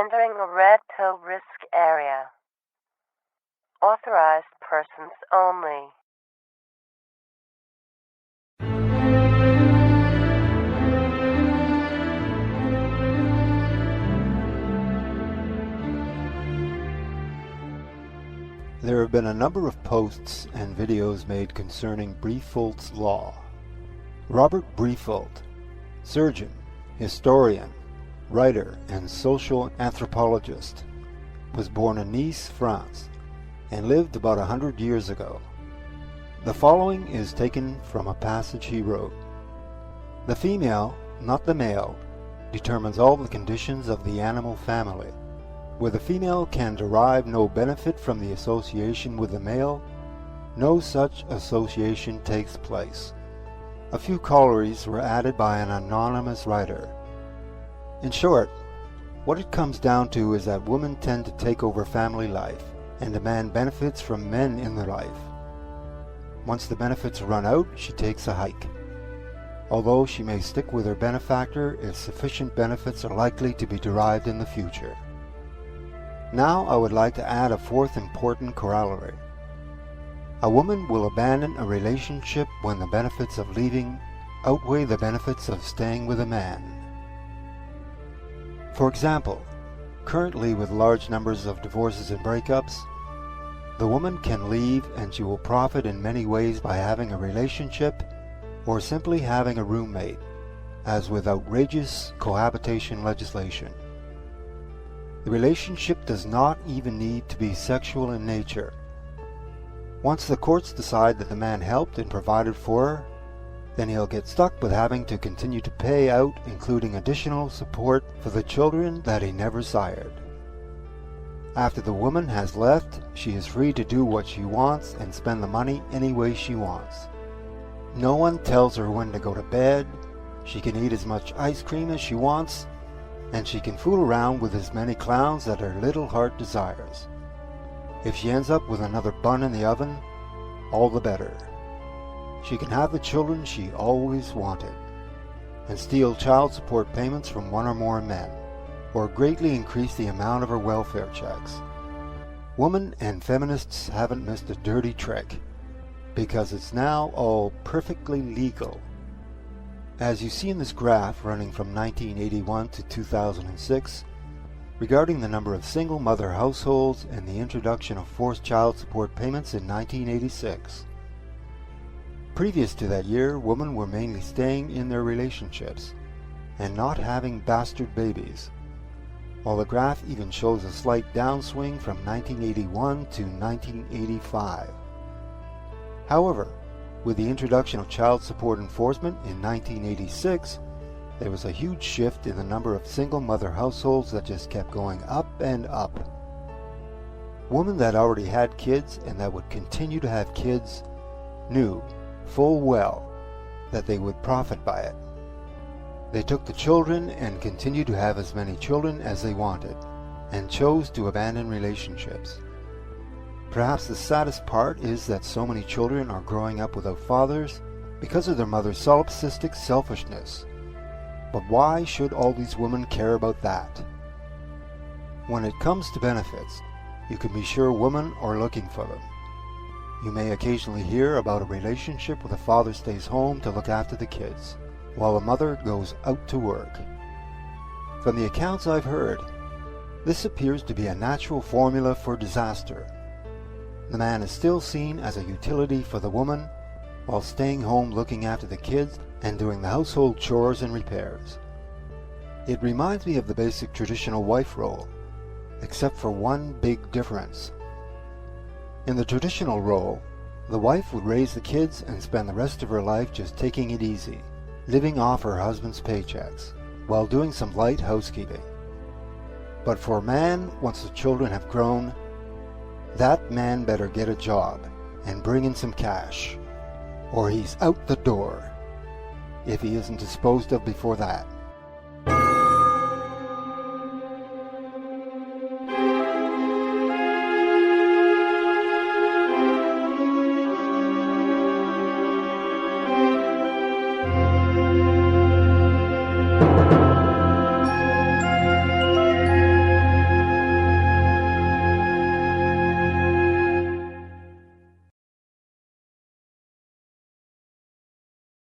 Entering a red pill risk area. Authorized persons only. There have been a number of posts and videos made concerning Briffault's law. Robert Briffault, surgeon, historian, writer, and social anthropologist, was born in Nice, France, and lived about 100 years ago. The following is taken from a passage he wrote. The female, not the male, determines all the conditions of the animal family. Where the female can derive no benefit from the association with the male, no such association takes place. A few corollaries were added by an anonymous writer. In short, what it comes down to is that women tend to take over family life and demand benefits from men in their life. Once the benefits run out, she takes a hike. Although she may stick with her benefactor if sufficient benefits are likely to be derived in the future. Now I would like to add a fourth important corollary. A woman will abandon a relationship when the benefits of leaving outweigh the benefits of staying with a man. For example, currently with large numbers of divorces and breakups, the woman can leave and she will profit in many ways by having a relationship or simply having a roommate, as with outrageous cohabitation legislation. The relationship does not even need to be sexual in nature. Once the courts decide that the man helped and provided for her, then he'll get stuck with having to continue to pay out, including additional support for the children that he never sired. After the woman has left, she is free to do what she wants and spend the money any way she wants. No one tells her when to go to bed, she can eat as much ice cream as she wants, and she can fool around with as many clowns that her little heart desires. If she ends up with another bun in the oven, all the better. She can have the children she always wanted, and steal child support payments from one or more men, or greatly increase the amount of her welfare checks. Women and feminists haven't missed a dirty trick, because it's now all perfectly legal. As you see in this graph running from 1981 to 2006, regarding the number of single mother households and the introduction of forced child support payments in 1986. Previous to that year, women were mainly staying in their relationships and not having bastard babies, while the graph even shows a slight downswing from 1981 to 1985. However, with the introduction of child support enforcement in 1986, there was a huge shift in the number of single mother households that just kept going up and up. Women that already had kids and that would continue to have kids knew full well that they would profit by it. They took the children and continued to have as many children as they wanted, and chose to abandon relationships. Perhaps the saddest part is that so many children are growing up without fathers because of their mother's solipsistic selfishness. But why should all these women care about that? When it comes to benefits, you can be sure women are looking for them. You may occasionally hear about a relationship where the father stays home to look after the kids, while the mother goes out to work. From the accounts I've heard, this appears to be a natural formula for disaster. The man is still seen as a utility for the woman, while staying home looking after the kids and doing the household chores and repairs. It reminds me of the basic traditional wife role, except for one big difference. In the traditional role, the wife would raise the kids and spend the rest of her life just taking it easy, living off her husband's paychecks, while doing some light housekeeping. But for a man, once the children have grown, that man better get a job and bring in some cash, or he's out the door, if he isn't disposed of before that.